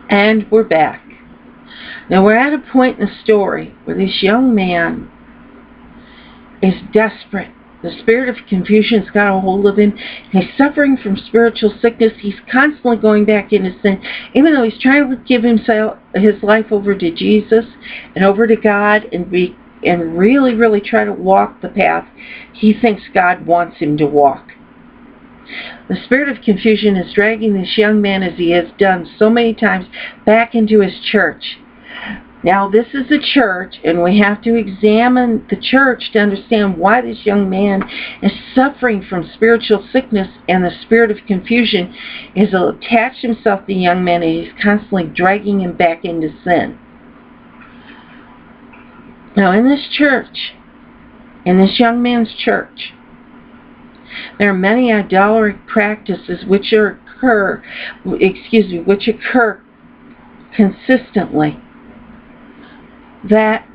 And we're back. Now we're at a point in the story where this young man is desperate. The spirit of confusion has got a hold of him. He's suffering from spiritual sickness. He's constantly going back into sin. Even though he's trying to give his life over to Jesus and over to God and really, really try to walk the path he thinks God wants him to walk. The spirit of confusion is dragging this young man, as he has done so many times, back into his church. Now, this is a church, and we have to examine the church to understand why this young man is suffering from spiritual sickness, and the spirit of confusion is attached himself to the young man, and he's constantly dragging him back into sin. Now, in this church, in this young man's church, there are many idolatric practices which occur consistently, that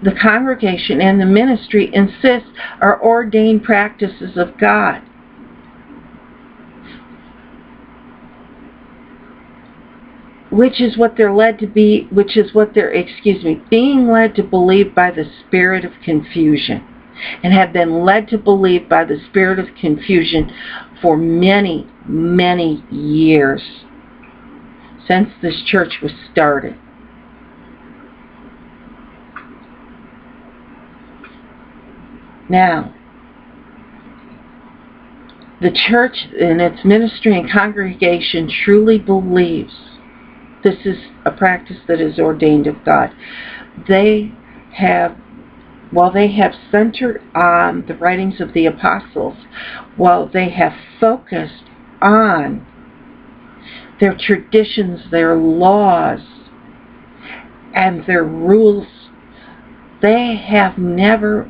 the congregation and the ministry insist are ordained practices of God. Which is what they're led to be, being led to believe by the spirit of confusion, and have been led to believe by the spirit of confusion for many, many years, since this church was started. Now, the church in its ministry and congregation truly believes this is a practice that is ordained of God. They have centered on the writings of the apostles, while they have focused on their traditions, their laws, and their rules, they have never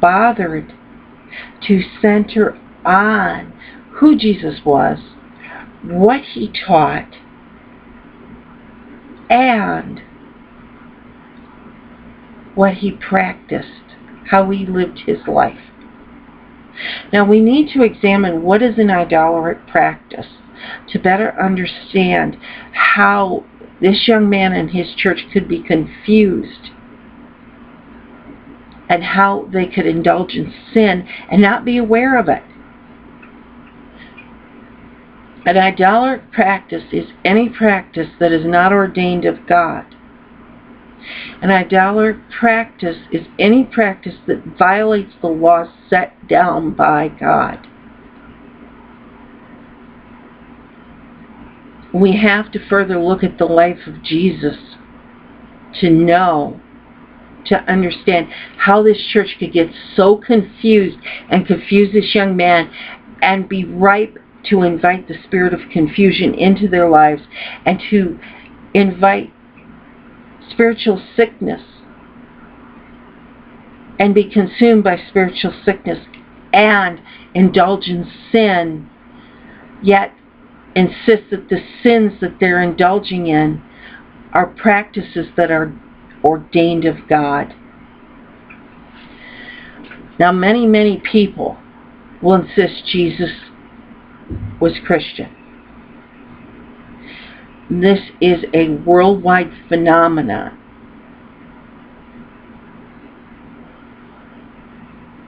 bothered to center on who Jesus was, what he taught, and what he practiced, how he lived his life. Now we need to examine what is an idolatric practice to better understand how this young man and his church could be confused, and how they could indulge in sin and not be aware of it. An idolatric practice is any practice that is not ordained of God. An idolatric practice is any practice that violates the laws set down by God. We have to further look at the life of Jesus to understand how this church could get so confused and confuse this young man and be ripe to invite the spirit of confusion into their lives, and to invite spiritual sickness and be consumed by spiritual sickness and indulge in sin, yet insist that the sins that they're indulging in are practices that are ordained of God. Now, many, many people will insist Jesus was Christian. This is a worldwide phenomenon.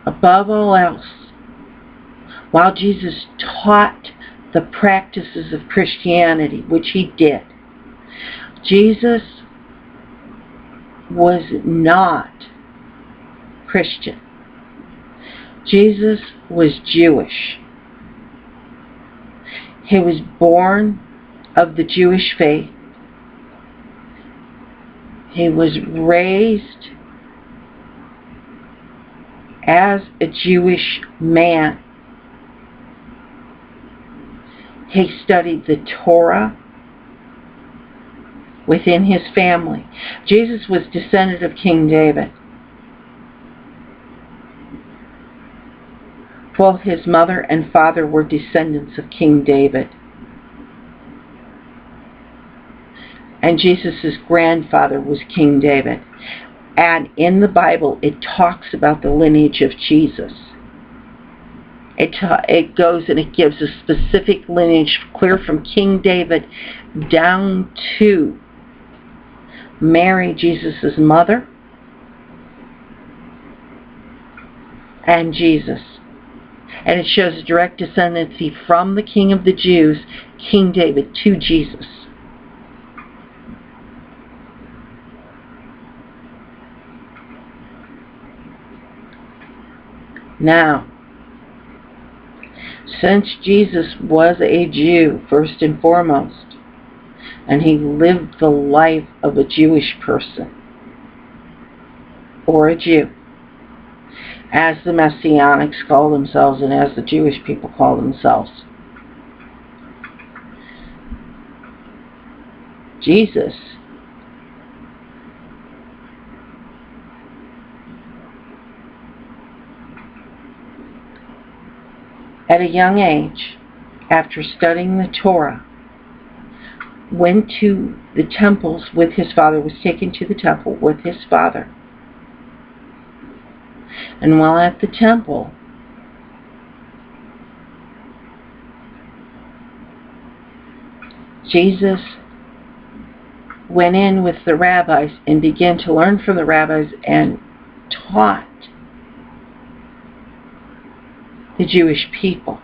Above all else, while Jesus taught the practices of Christianity, which he did, Jesus was not Christian. Jesus was Jewish. He was born of the Jewish faith. He was raised as a Jewish man. He studied the Torah within his family. Jesus was descendant of King David. Both his mother and father were descendants of King David. And Jesus' grandfather was King David. And in the Bible, it talks about the lineage of Jesus. It goes and it gives a specific lineage clear from King David down to Mary, Jesus' mother, and Jesus. And it shows a direct descendancy from the King of the Jews, King David, to Jesus. Now, since Jesus was a Jew, first and foremost, and he lived the life of a Jewish person, or a Jew, as the Messianics call themselves and as the Jewish people call themselves, Jesus at a young age, after studying the Torah, went to the temples with his father, was taken to the temple with his father. And while at the temple, Jesus went in with the rabbis and began to learn from the rabbis and taught the Jewish people.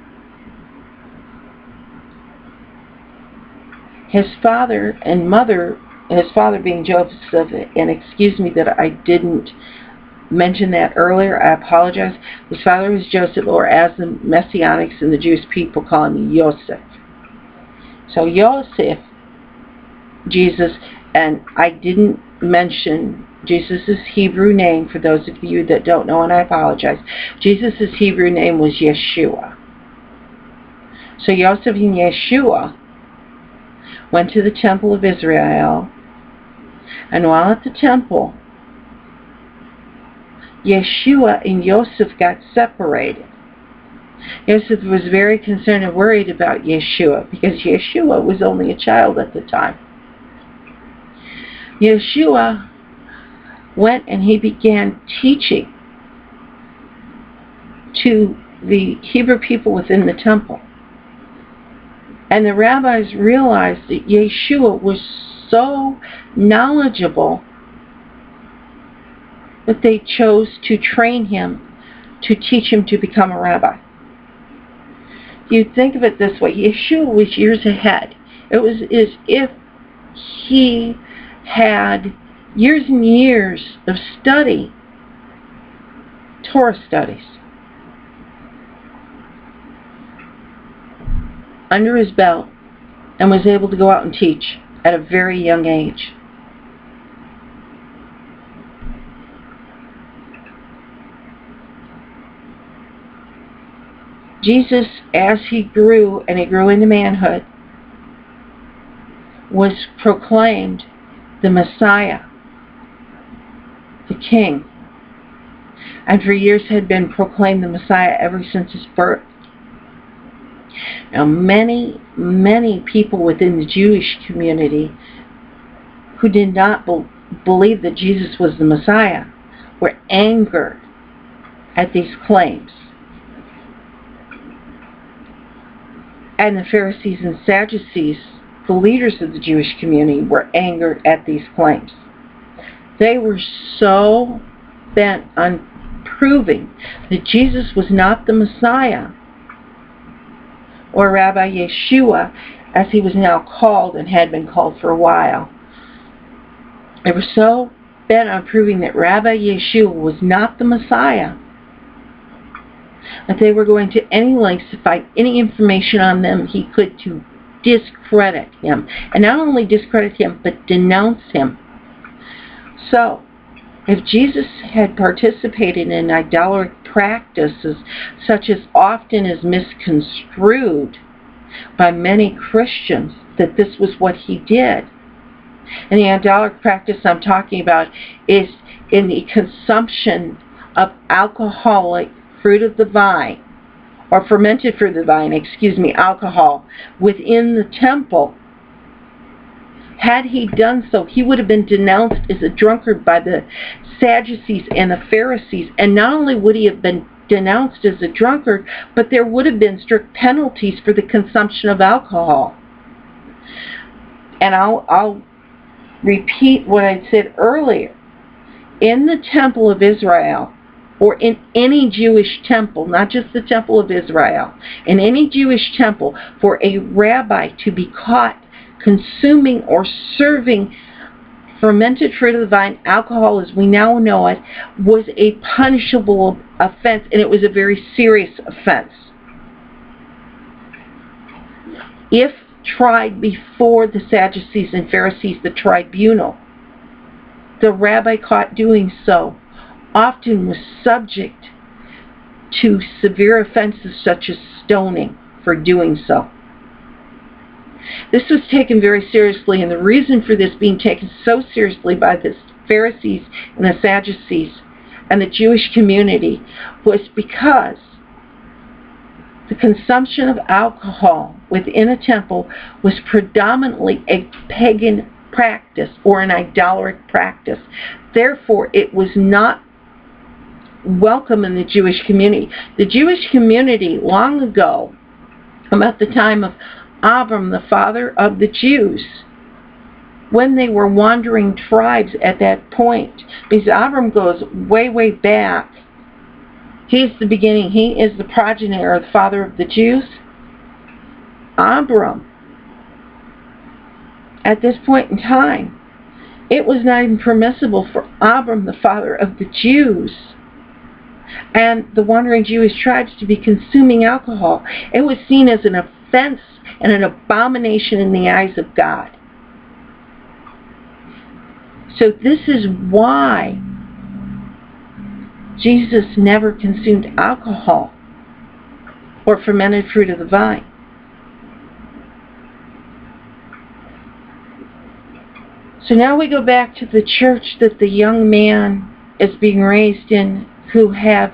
His father and mother, his father being Joseph, and excuse me that I didn't mention that earlier, I apologize. His father was Joseph, or as the Messianics and the Jewish people call him, Yosef. So Yosef, Jesus, and I didn't mention Jesus' Hebrew name, for those of you that don't know, and I apologize. Jesus' Hebrew name was Yeshua. So Yosef and Yeshua went to the temple of Israel, and while at the temple, Yeshua and Yosef got separated. Yosef was very concerned and worried about Yeshua, because Yeshua was only a child at the time. Yeshua went and he began teaching to the Hebrew people within the temple. And the rabbis realized that Yeshua was so knowledgeable that they chose to train him to teach him to become a rabbi. You think of it this way, Yeshua was years ahead. It was as if he had years and years of study, Torah studies, under his belt, and was able to go out and teach at a very young age. Jesus, as he grew, and he grew into manhood, was proclaimed the Messiah, the King, and for years had been proclaimed the Messiah ever since his birth. Now, many people within the Jewish community who did not believe that Jesus was the Messiah were angered at these claims. And the Pharisees and Sadducees, the leaders of the Jewish community, were angered at these claims. They were so bent on proving that Jesus was not the Messiah, or Rabbi Yeshua, as he was now called and had been called for a while. They were so bent on proving that Rabbi Yeshua was not the Messiah that they were going to any lengths to find any information on them he could to discredit him. And not only discredit him, but denounce him. So, if Jesus had participated in idolatric practices, such as often is misconstrued by many Christians, that this was what he did. And the idolatric practice I'm talking about is in the consumption of alcoholic fruit of the vine, or fermented fruit of the vine, alcohol, within the temple. Had he done so, he would have been denounced as a drunkard by the Sadducees and the Pharisees, and not only would he have been denounced as a drunkard, but there would have been strict penalties for the consumption of alcohol. And I'll repeat what I said earlier. In the Temple of Israel, or in any Jewish temple, not just the Temple of Israel, in any Jewish temple, for a rabbi to be caught consuming or serving fermented fruit of the vine, alcohol as we now know it, was a punishable offense, and it was a very serious offense. If tried before the Sadducees and Pharisees, the tribunal, the rabbi caught doing so often was subject to severe offenses such as stoning for doing so. This was taken very seriously, and the reason for this being taken so seriously by the Pharisees and the Sadducees and the Jewish community was because the consumption of alcohol within a temple was predominantly a pagan practice or an idolatric practice. Therefore, it was not welcome in the Jewish community. The Jewish community long ago, about the time of Abram, the father of the Jews, when they were wandering tribes at that point, because Abram goes way, way back. He's the beginning. He is the progenitor, the father of the Jews. Abram, at this point in time, it was not even permissible for Abram, the father of the Jews, and the wandering Jewish tribes to be consuming alcohol. It was seen as an offense and an abomination in the eyes of God. So this is why Jesus never consumed alcohol or fermented fruit of the vine. So now we go back to the church that the young man is being raised in, who have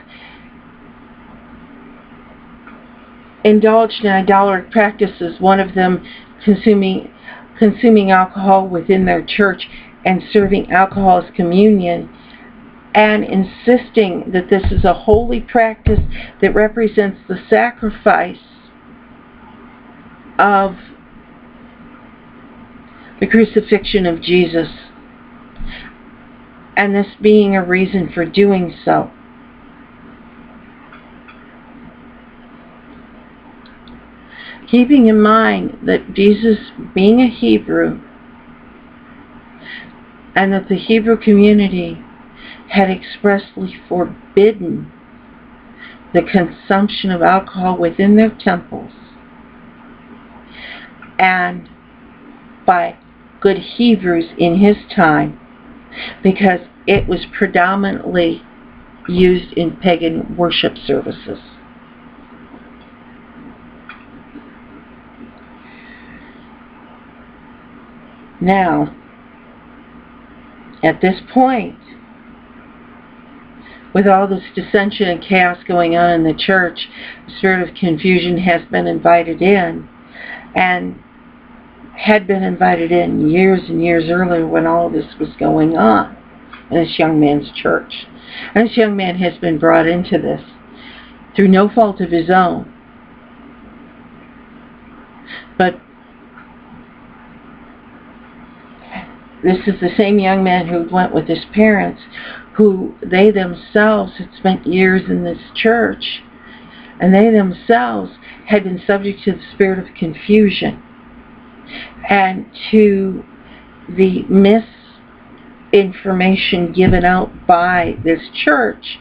indulged in idolatric practices, one of them consuming alcohol within their church and serving alcohol as communion, and insisting that this is a holy practice that represents the sacrifice of the crucifixion of Jesus, and this being a reason for doing so. Keeping in mind that Jesus, being a Hebrew, and that the Hebrew community had expressly forbidden the consumption of alcohol within their temples, and by good Hebrews in his time, because it was predominantly used in pagan worship services. Now, at this point, with all this dissension and chaos going on in the church, the spirit of confusion has been invited in, and had been invited in years and years earlier when all of this was going on in this young man's church. And this young man has been brought into this through no fault of his own. But this is the same young man who went with his parents, who they themselves had spent years in this church, and they themselves had been subject to the spirit of confusion and to the misinformation given out by this church,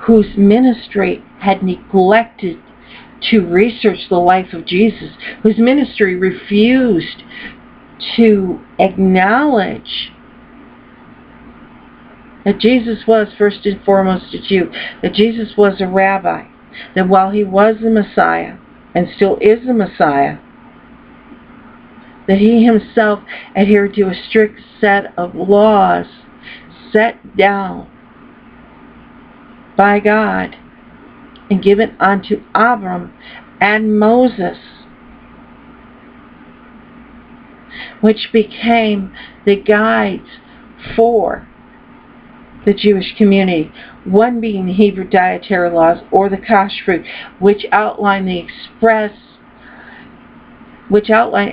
whose ministry had neglected to research the life of Jesus, whose ministry refused to acknowledge that Jesus was first and foremost a Jew, that Jesus was a rabbi, that while he was the Messiah, and still is the Messiah, that he himself adhered to a strict set of laws set down by God and given unto Abram and Moses, which became the guides for the Jewish community. One being the Hebrew dietary laws, or the kashrut, which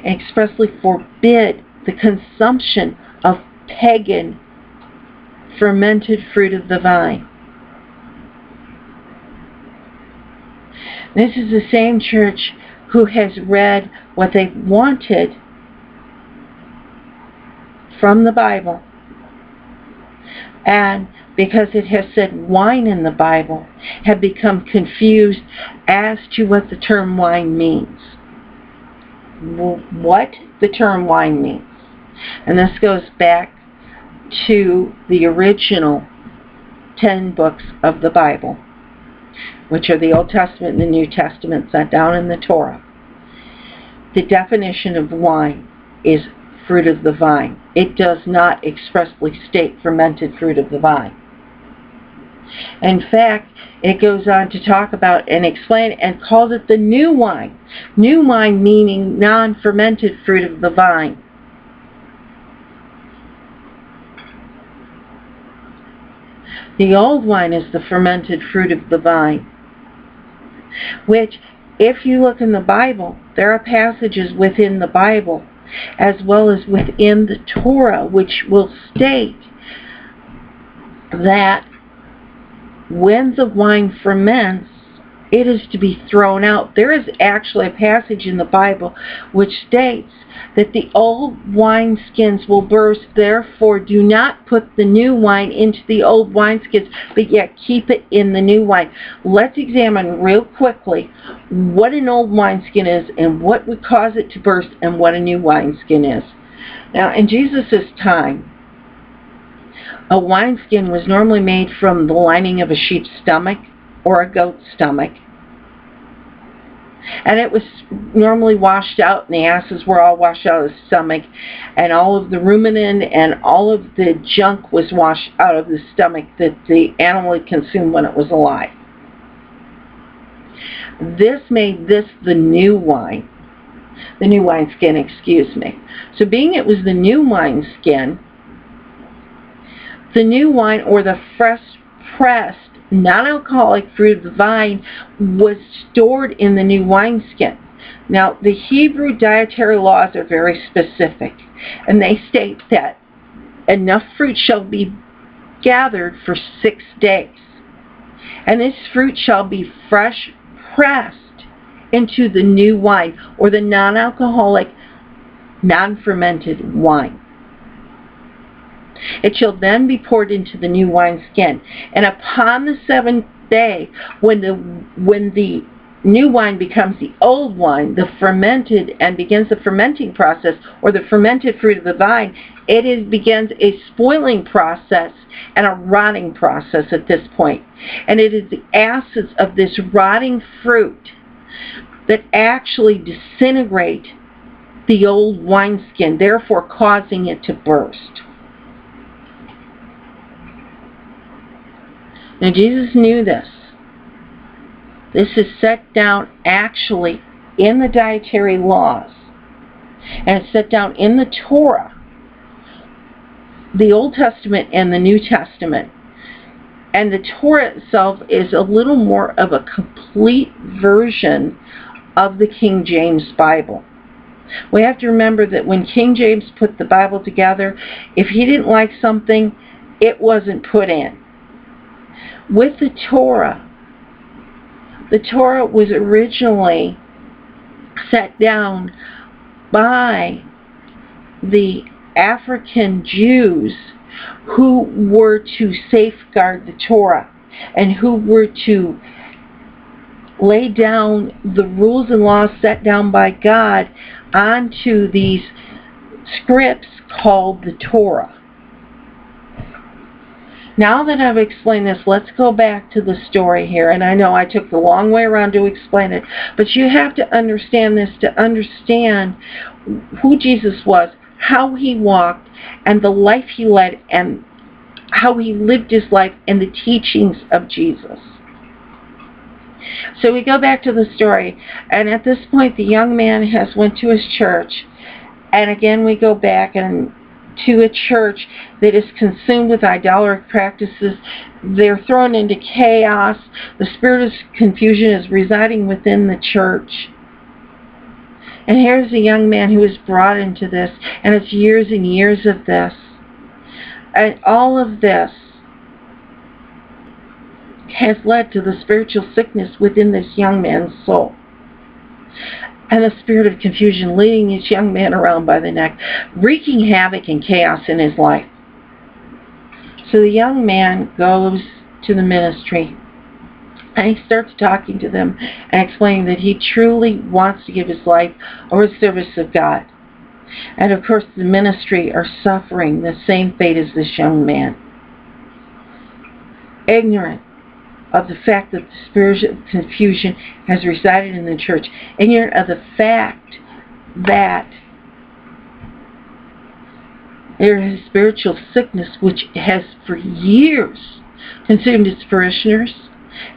expressly forbid the consumption of pagan fermented fruit of the vine. This is the same church who has read what they wanted from the Bible, and because it has said wine in the Bible, have become confused as to what the term wine means. What the term wine means. And this goes back to the original 10 books of the Bible, which are the Old Testament and the New Testament set down in the Torah. The definition of wine is fruit of the vine. It does not expressly state fermented fruit of the vine. In fact, it goes on to talk about and explain and calls it the new wine. New wine meaning non-fermented fruit of the vine. The old wine is the fermented fruit of the vine, which, if you look in the Bible, there are passages within the Bible as well as within the Torah which will state that when the wine ferments, it is to be thrown out. There is actually a passage in the Bible which states that the old wineskins will burst, therefore do not put the new wine into the old wineskins, but yet keep it in the new wine. Let's examine real quickly what an old wineskin is and what would cause it to burst and what a new wineskin is. Now, in Jesus' time, a wineskin was normally made from the lining of a sheep's stomach or a goat's stomach. And it was normally washed out, and the acids were all washed out of the stomach, and all of the ruminant and all of the junk was washed out of the stomach that the animal had consumed when it was alive. This made this the new wine. The new wineskin, excuse me. So being it was the new wineskin, the new wine, or the fresh pressed non-alcoholic fruit of the vine, was stored in the new wineskin. Now, the Hebrew dietary laws are very specific, and they state that enough fruit shall be gathered for 6 days, and this fruit shall be fresh pressed into the new wine, or the non-alcoholic, non-fermented wine. It shall then be poured into the new wineskin. And upon the 7th day, when the new wine becomes the old wine, the fermented, and begins the fermenting process, or the fermented fruit of the vine, begins a spoiling process and a rotting process at this point. And it is the acids of this rotting fruit that actually disintegrate the old wineskin, therefore causing it to burst. Now, Jesus knew this. This is set down actually in the dietary laws, and it's set down in the Torah, the Old Testament and the New Testament. And the Torah itself is a little more of a complete version of the King James Bible. We have to remember that when King James put the Bible together, if he didn't like something, it wasn't put in. With the Torah was originally set down by the African Jews who were to safeguard the Torah and who were to lay down the rules and laws set down by God onto these scripts called the Torah. Now that I've explained this, let's go back to the story here. And I know I took the long way around to explain it, but you have to understand this to understand who Jesus was, how he walked, and the life he led, and how he lived his life, and the teachings of Jesus. So we go back to the story, and at this point the young man has went to his church, and again we go back and to a church that is consumed with idolatrous practices. They're thrown into chaos. The spirit of confusion is residing within the church. And here's a young man who is brought into this, and it's years and years of this. And all of this has led to the spiritual sickness within this young man's soul. And the spirit of confusion leading this young man around by the neck, wreaking havoc and chaos in his life. So the young man goes to the ministry, and he starts talking to them and explaining that he truly wants to give his life over the service of God. And of course the ministry are suffering the same fate as this young man. Ignorant of the fact that the spirit of confusion has resided in the church. Ignorant of the fact that there is spiritual sickness which has for years consumed its parishioners,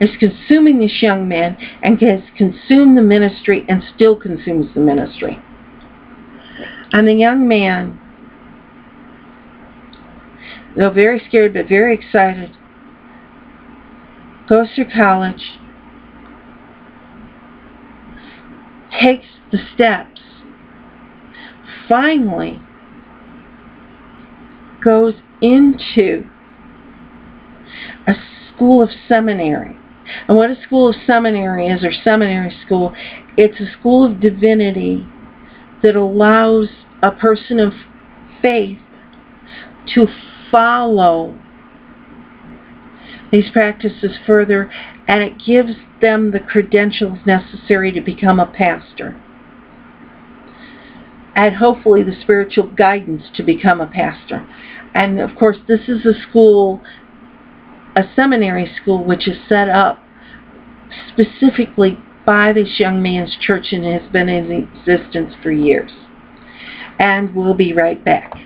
is consuming this young man, and has consumed the ministry and still consumes the ministry. And the young man, though very scared but very excited, goes through college, takes the steps, finally goes into a school of seminary. And what a school of seminary is, or seminary school, it's a school of divinity that allows a person of faith to follow these practices further, and it gives them the credentials necessary to become a pastor, and hopefully the spiritual guidance to become a pastor. And of course this is a school, a seminary school, which is set up specifically by this young man's church and has been in existence for years. And we'll be right back.